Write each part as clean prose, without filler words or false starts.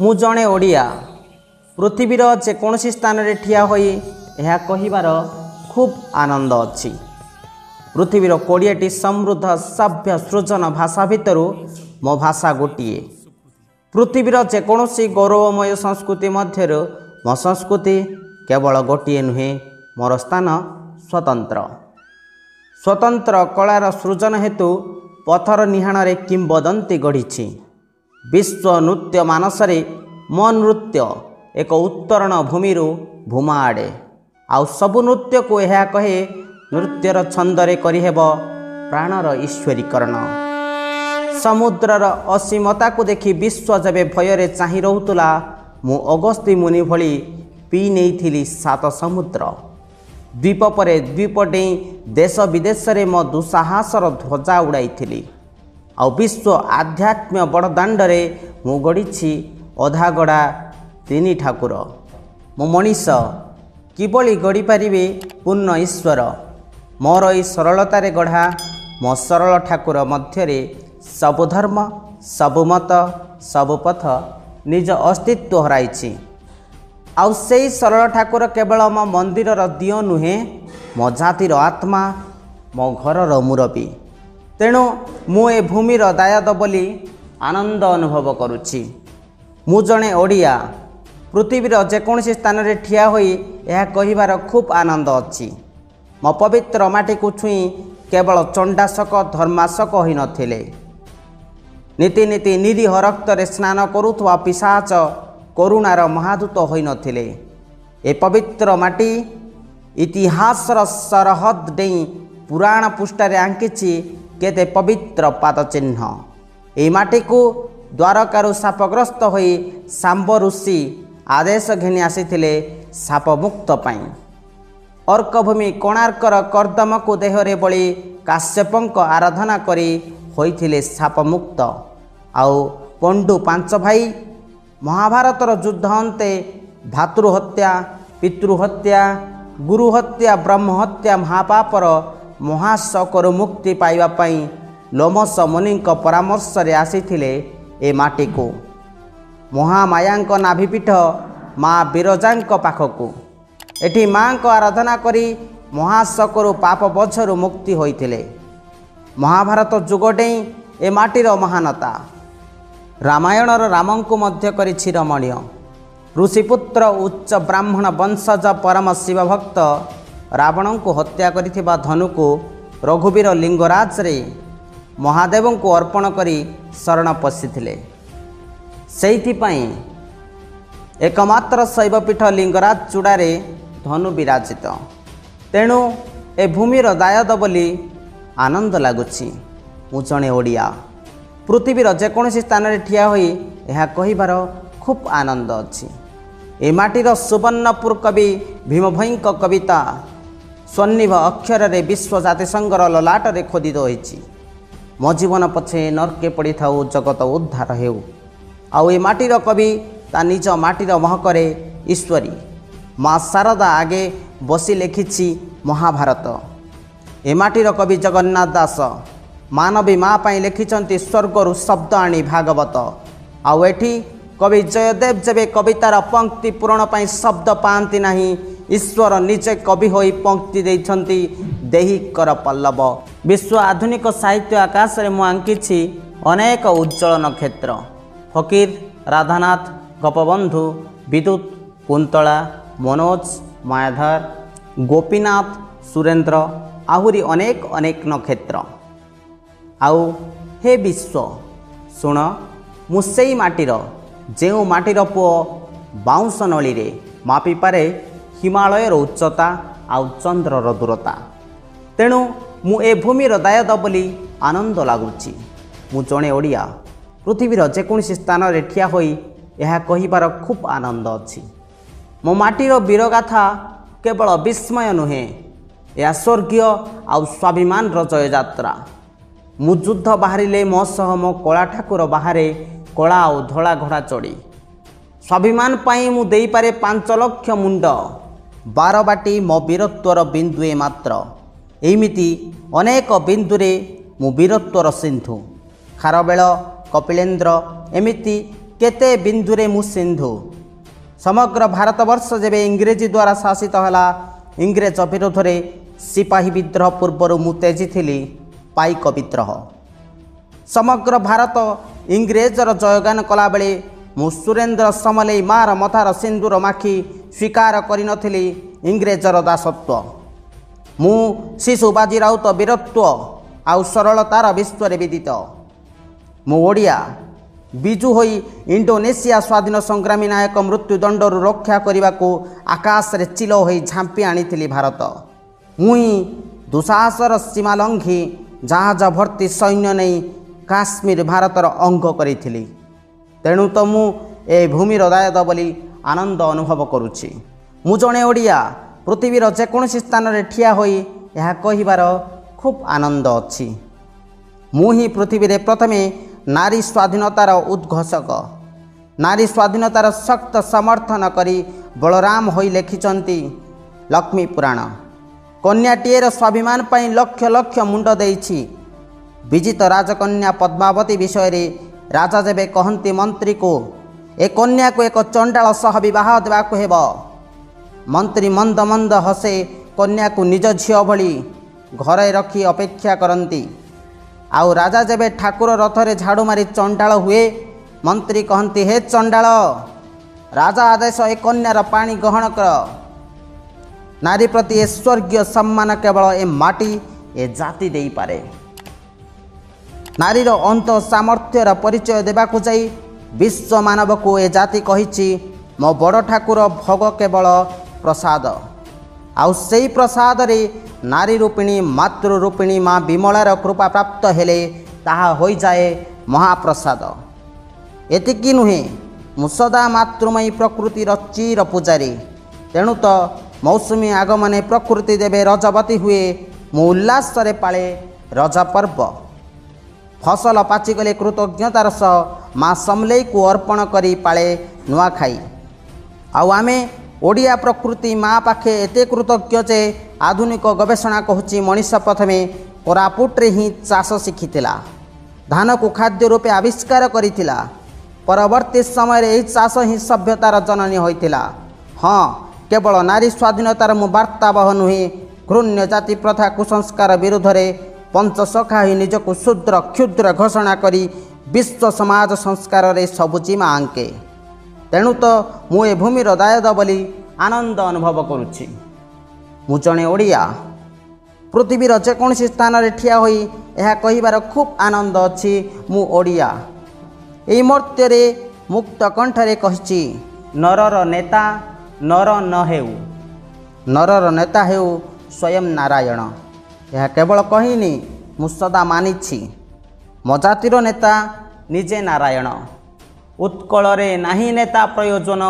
मु जणे ओडिया पृथ्वीर जेकोसी स्थान में ठिया होई यह कहिबार खूब आनंद अच्छी। पृथ्वीर 20टी समृद्ध सभ्य सृजन भाषा भितर मो भाषा गोटे। पृथ्वीर जेकोसी गौरवमय संस्कृति मध्य मो संस्कृति केवल गोटे नुहे, मोर स्थान स्वतंत्र। स्वतंत्र कलार सृजन हेतु पथर निहाण किंबदंती गढ़ी। विश्व नृत्य मानसरे मो नृत्य एक उत्तरण भूमि भूमा आड़े आउ सबु नृत्य को यह कहे नृत्यर छंदरे करिहेब प्राणर ईश्वरीकरण। समुद्रर असीमता को देखि विश्व जबे भୟରେ चाहि रहुतला मु अगस्ती मुनि भली पी नेइथिली 7 समुद्र। द्वीप परे द्वीप डेई देश विदेश रे मो दुस्साहसर ध्वजा उड़ाइथिली। आ विश्व आध्यात्म बड़दाण्डरे मु गढ़ी अधागढ़ा 3 ठाकुर। मो मनीष किभली गढ़ी पारिबे पूर्ण ईश्वर। मोर ई सरलतारे गढ़ा मो सरल ठाकुर मध्यरे सबु धर्म सबु मत सबु पथ निज अस्तित्व हराइछि। आउ सेई सरल ठाकुर केवल मो मंदिरर दियो नुहे, मो जातिर आत्मा, मो घरर मुरबी। तेणु मु ए भूमिर दायाद बोली आनंद अनुभव करुछि। मु जणे ओडिया पृथ्वीर जेकोसी स्थान में ठिया होई यह कहिबार खूब आनंद अच्छी। मो पवित्र माटी को छुई केवल चंडाशक धर्माशक होई नथिले। नीति नीति निरीह रक्तरे स्नान करुथवा पिशाच करुणार महादूत होई नथिले। ए पवित्र माटी इतिहासर सरहद डेई पुराण पृष्ठारे आंकिछि केते पवित्र पाद चिन्ह। ए माटी को द्वारकारु सापग्रस्त होई सांब ऋषि आदेश घिनी आसीथिले साप मुक्त पाई। अर्कभूमि कोणार्कर कर्दम को देहरे बळी काश्यपंक आराधना करी होइथिले साप मुक्त। आउ पंडु 5 भाई महाभारतर युद्ध अंते भातृहत्या पितृहत्या गुरुहत्या ब्रह्महत्या महापापर महाशकर मुक्ति पाइबा पाई लोमस मुनि परामर्श रे आसीथिले ए माटी को। महामायांक नाभिपीठ माँ बिरजांक पाखकू एठी माँ को आराधना करी महाशकर पाप बोझरु मुक्ति होइथिले। महाभारत जुगडे ए माटीर महानता रामायणर रामंकु मध्य करी रमणीय। ऋषिपुत्र उच्च ब्राह्मण वंशज परम शिव भक्त रावण को हत्या करिथिबा धनु को रघुवीर लिंगराज रे महादेव को अर्पण करी शरण पशिथिले। सेइथिपाई एकमात्र शैवपीठ लिंगराज चूड़ारे धनु विराजित। तेणु ए भूमिर दायाद बोली आनंद लगुछि। मु जणे ओडिया पृथ्वीर जेकोसी स्थान में ठिया होई यह कहिबार खूब आनंद अच्छी। ए माटीर सुवर्णपुर कवि भीमभई कविता स्वनिभ अक्षर रे विश्व जातिसंघर ललाट रे खोदित होइछि। मो जीवन पछे नरके पड़ी थाउ जगत उद्धार हेउ। आउ ए माटीर कवि ता निज माटीर महकरे ईश्वरी माँ शारदा आगे बसी लिखिछि महाभारत। ए माटीर कवि जगन्नाथ दास मानवी माँ पाई लिखिछन्ति स्वर्गरु शब्द आनी भागवत। आउ एठी कवि जयदेव जेबे कवितार पंक्ति पूरण पाई शब्द पाती नहीं, ईश्वर निजे कवि होई पंक्ति देइछन्ति देहि कर पल्लव। विश्व आधुनिक साहित्य आकाश रे मु आंकिछि अनेक उज्जवल नक्षत्र। फकीर, राधानाथ, गोपबंधु, विद्युत, कुंतला, मनोज, मायाधर, गोपीनाथ, सुरेंद्र आहुरी अनेक अनेक नक्षत्र। आउ हे विश्व शुण मु सेई माटीर जेउ माटीर पुओ बाउंश नली रे मापी पारे हिमालयर उच्चता आउ चंद्रर दूरता। तेणु मु ए भूमिर दायाद बोली आनंद लगुछि। मु जणे ओडिया पृथ्वीर जेकोसी स्थान में ठिया होई यह कहिबार खूब आनंद अच्छी। मो माटीर वीरगाथा केवल विस्मय नुहे, यह स्वर्गीय आउ स्वाभिमान जय यात्रा। मु युद्ध बाहरिले मो सह मो कला ठाकुर बाहरे कला और धड़ा घोड़ा चढ़ी। स्वाभिमान पाई मु देई पारे 5 लाख मुंड 12 बाटी मो वीरत्वर बिंदुए मात्र। एमिति अनेक बिंदुरे मु वीरत्वर सिंधु। खारबेल, कपिलेन्द्र एमिति केते बिंदुरे मु सिंधु। समग्र भारतवर्ष जेबे इंग्रेजी द्वारा शासित हला इंग्रेज विरोध में सिपाही विद्रोह पूर्व मु तेजी थिली पाइक विद्रोह। समग्र भारत इंग्रेजर जयगान कला बेले मु सुरेंद्र समलेई मार मथार सिंदूर माखी स्वीकार करिनथिली इंग्रेजर दासत्व। मु शिशु बाजी राउत वीरत्व आउ सरलतार विश्व विदित। मु ओडिया बिजु होई इंडोनेशिया स्वाधीन संग्रामी नायक मृत्युदंडरू रक्षा करने को आकाश रे चिल होई झांपी आनी भारत। मुई दुसाहसर सीमा लंघी जहाज भर्ती सैन्य नहीं काश्मीर भारतर अंग करी। तेणु तो मु ए भूमिर दायद बोली आनंद अनुभव करुछि। मु जणे ओडिया पृथ्वीर जेकोसी स्थान रे ठिया होई यह कहिबार खूब आनंद अछि। मु ही पृथ्वी रे प्रथमे नारी स्वाधीनतार उद्घोषक, नारी स्वाधीनतार शक्त समर्थन करी बलराम होई लेखिचंती लक्ष्मी पुराण। कन्याटीर स्वाभिमान पाई लक्ष लक्ष मुंड देइछि। विजित राजकन्या पद्मावती विषय रे राजा जेबे कहंती मंत्री को ए कन्या को एक चंडाल सह विवाह देवाको हेब। मंत्री मंद मंद हसे कन्या को निज झियो भली घरे रखी अपेक्षा करती। आउ राजा जेबे ठाकुर रथरे झाड़ू मारी चंडाल हुए मंत्री कहती हे चंडाल राजा आदेश ए कन्यार पानी ग्रहण कर। नारी प्रति ए स्वर्गीय सम्मान केवल ए माटी ए जाति देई पारे। नारीर अंत सामर्थ्यर परिचय देबाकू जाई विश्व मानव को ए जाति कहिछि मो बड़ ठाकुर भोग केवल प्रसाद। आउ सेई प्रसाद रे नारी रूपिणी मातृ रूपिणी माँ विमलार कृपा प्राप्त हेले ताहा होई जाए महाप्रसाद। एतिकी नुहे मु सदा मातृमयी प्रकृतिर चिर पूजारी। तेणु तो मौसुमी आगमने प्रकृति देवे रजवती हुए मु उल्लास रे पाळे रज पर्व। फसल पाचिगले कृतज्ञतार सह माँ समलेई को अर्पण करी पाळे नुआखाई। आउ आमे ओडिया प्रकृति माँ पाखे एते कृतज्ञ जे आधुनिक गवेषणा कहूँ मनीष प्रथमे कोरापुट्रे ही चाष शिखिथिला, धान को खाद्य रूपे आविष्कार करिथिला। परवर्ती समय यही चाष ही सभ्यतार जननी होइथिला। हाँ केवल नारी स्वाधीनतार मु वार्तावह नुहे घृण्य जाति प्रथा कुसंस्कार विरुद्ध रे पंचसखा ही निजक शूद्र क्षुद्र घोषणा करी विश्व समाज संस्कार रे सबुजिमा आंके। तेणु तो मु ए भूमिर दायद बोली आनंद अनुभव करुछि। मु जणे ओडिया पृथ्वीर जेकोसी स्थान रे ठिया होई यह कहिबार खूब आनंद अछि। मु ओडिया एई मर्त्य रे मुक्त कंठरे कहिछि नरर नेता नर न हेउ, नरर नेता हेउ स्वयं नारायण। यह केवल कहिनी मु सदा मानिछि मो जातिर नेता निजे नारायण। उत्कल रे नाही नेता प्रयोजन,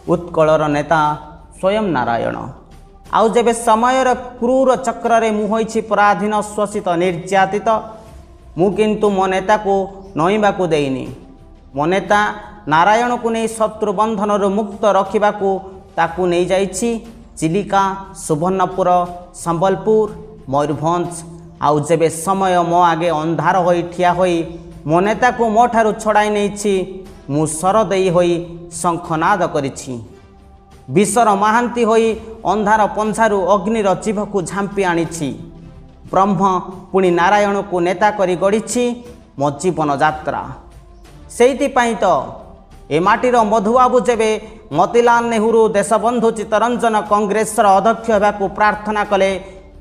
उत्कलर नेता स्वयं नारायण। आउ जेबे समयर क्रूर चक्र रे मु होइछि पराधीन शोषित निर्यातित मु किंतु मो नेता को नईबा को देइनी। मो नेता नारायण को नहीं शत्रु बंधन मुक्त रखा ताकू नहीं जाइछि चिलिका, सुवर्णपुर, संबलपुर, मयूरभंज। आउ जेबे समय मो आगे अंधार होई ठिया होई मो नेता को मो ठारू छड़ाई नहीं मु सरदेई होई शंखनाद करिछि। विश्वर महांती होई अंधार पंछारू अग्निर जीभ को झांपी आनिछि। ब्रह्म पुणी नारायण को नेता करी गढ़िछि मो जीवन यात्रा। सेइथिपाई तो ए माटीर मधुबाबू जेबे मोतीलाल नेहरू देशबंधु चित्तरंजन कांग्रेसर अध्यक्ष होबाकू प्रार्थना कले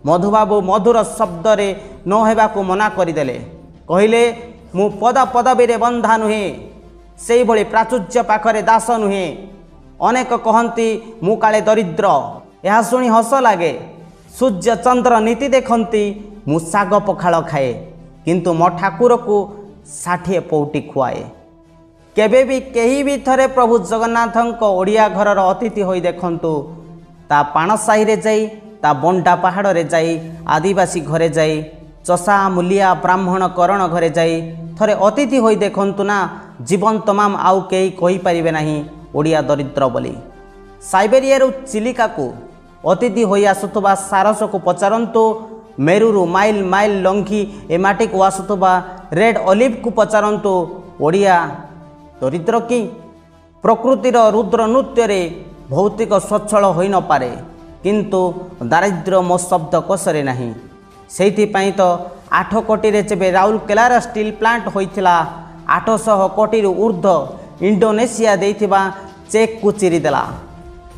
मधुबाबू मधुर शब्द रे न होबाकू मना करदेले। कहिले मु पद पदवी रे बंधा नुहे, सेई भली प्राचुर्य पाखरे दास नुहे। अनेक कहती मु काले दरिद्र, यह शुणी हस लगे। सूर्य चंद्र नीति देखती मु शाग पखाल खाए किंतु मो ठाकुर को 60 पौटी खुआए। केबे भी कहीं भी थरे प्रभु जगन्नाथ ओडिया घरर अतिथि होई देखंतु ता पाणसाही रे जाई, ता बंडा पहाड़ रे जाई, आदिवासी घरे जाई, चषा मूलिया ब्राह्मण करण घरे जाई थरे अतिथि होई देखंतु ना। जीवन तमाम आउ केही कहि परिबे नाही ओडिया दरिद्र बोली। साइबेरिया चिलिका को अतिथि होई आसुथबा सारस को पचारंतु, मेरुरु माइल माइल लंघी ए माटी को आसुथबा रेड ओलिव को पचारंतु ओडिया दरिद्र कि प्रकृतिर रुद्र नृत्य भौतिक स्वच्छल हो न पारे किंतु दारिद्र्य मो शब्द कोशरे नहीं। से तो 8 कोटी जेबे राउरकेलार स्टील प्लांट होइथिला 800 कोटी ऊर्ध्व इंडोनेशिया देइथिबा चेक को चिरीदेला।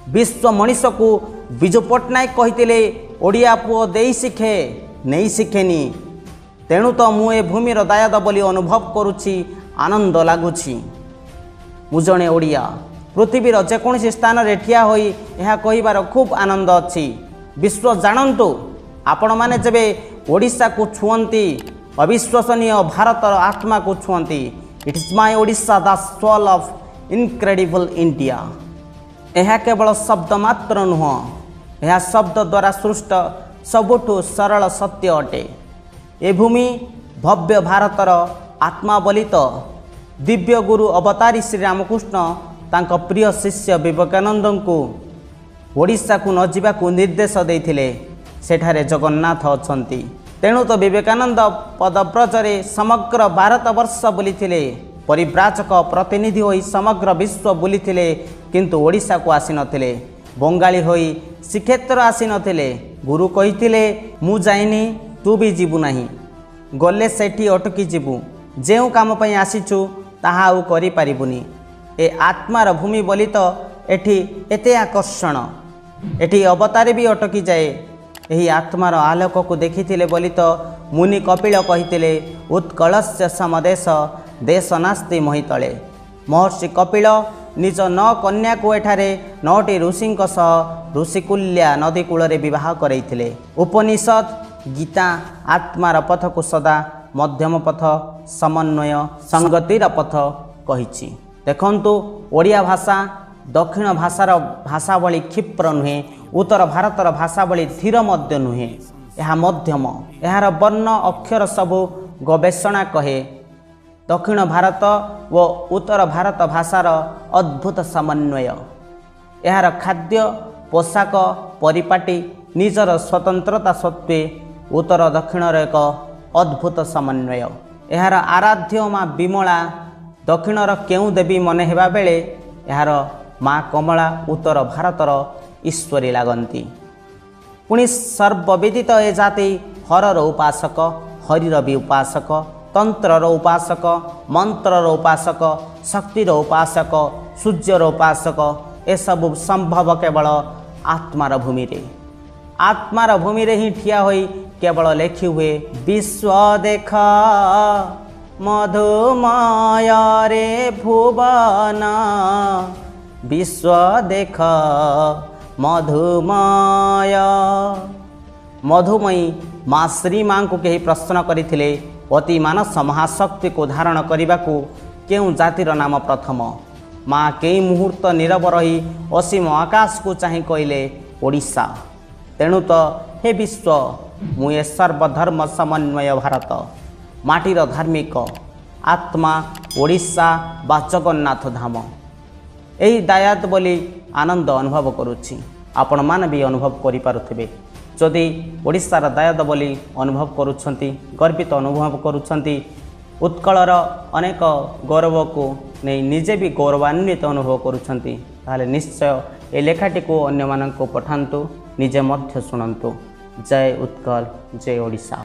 विश्व मनीष को विजु पट्टनायक कहिथिले ओडिया पुओ देई शिखे नहीं शिखेनी। तेणु तो मु ए भूमिर दायाद बोली अनुभव करुछि, आनंद लगुछि। मु जणे ओडिया पृथ्वीर जेकोसी स्थान रे ठिया होई यह कहिबार खूब आनंद अछि। विश्व जानतु आपण माने जेबे ओडिशा को छुअंती अविश्वसनीय भारतर आत्मा को छुअंती। It is my Odisha the soul of incredible India. यह केवल शब्द मात्र नुह, यह शब्द द्वारा सृष्ट सबुठु सरल सत्य अटे। ए भूमि भव्य भारतर आत्मा बलित दिव्य गुरु अवतारी श्री रामकृष्ण तांको प्रिय शिष्य विवेकानंद को ओडिशा को न जीवा को निर्देश देइथिले। सेठारे जगन्नाथ अछंती। तेणु तो विवेकानंद पदव्रजरे समग्र भारत वर्ष बुलीथिले। परिव्राजक प्रतिनिधि होई समग्र विश्व बुलीथिले किंतु ओडिशा को आसी नथिले। बंगाली होई श्रीक्षेत्र आसी नथिले। गुरु कहिथिले मु जाइनी तू भी जीवु नहीं, गले सेठी अटकी जीवु। जेउ काम पई आसीछु ताहा आउ करि पारिबुनी। ए आत्मार भूमि बोली तो एठी एते आकर्षण। एठी अवतार भी अटकी जाए। यही आत्मार आलोक को देखिथिले बोली तो मुनि कपिल कहिथिले उत्कलस्य समदेश देश नास्ति मोहितले। महर्षि कपिल निज 9 कन्या को एठारे 9टी ऋषिंक सह ऋषिकुल्या नदी कूल विवाह करैथिले। उपनिषद गीता आत्मार पथ को सदा मध्यम पथ समन्वय संगतिर पथ कहिछि। देखंतु ओडिया भाषा दक्षिण भाषार भाषा भली क्षिप्र नुहे, उत्तर भारतर भाषा भली धीर मध्य नुहे। यह मध्यम, यार वर्ण अक्षर सबु गवेषणा कहे। दक्षिण भारत व उत्तर भारत भाषार अद्भुत समन्वय। यार खाद्य पोशाक परिपाटी निजर स्वतंत्रता सत्वे उत्तर दक्षिणर एक अद्भुत समन्वय। यार आराध्य माँ विमला दक्षिणर केउ देवी मने हेबा बेले यार माँ कमला उत्तर भारतर ईश्वरी लगती। पुणी सर्वविदित ए जाति हरर उपासक, हरिर भी उपासक, तंत्रर उपासक, मंत्रर उपासक, शक्तिर उपासक, सूर्यर उपासक। ए सब संभव केवल आत्मार भूमि रे। आत्मार भूमि रे ही ठिया होई केवल लेखि हुए विश्व देख मधुमय रे भुवन, विश्व देख मधुमय। मधुमयी माँ श्री माँ को कही प्रश्न करथिले अति मानस महाशक्ति को धारण करने को केउ जातिर नाम प्रथम। माँ कई मुहूर्त नीरव रही असीम आकाश को चाहि कहले ओडिशा। तेणु तो हे विश्व मुए सर्वधर्म समन्वय भारत माटीर धार्मिक आत्मा ओडिशा बा जगन्नाथ धाम। यही दायाद बोली आनंद अनुभव करुछि। आपण मान भी अनुभव करिपारुथिबे। जदि ओडिशार दायाद बोली अनुभव करुछंती, गर्वित अनुभव करुछंती, उत्कलर अनेक गौरव को नहीं निजे भी गौरवान्वित अनुभव करुछंती, ताले निश्चय ए लेखाटी को अन्य मानक पठांतु, निजे मध्य शुणंतु। जय उत्कल, जय ओडिशा।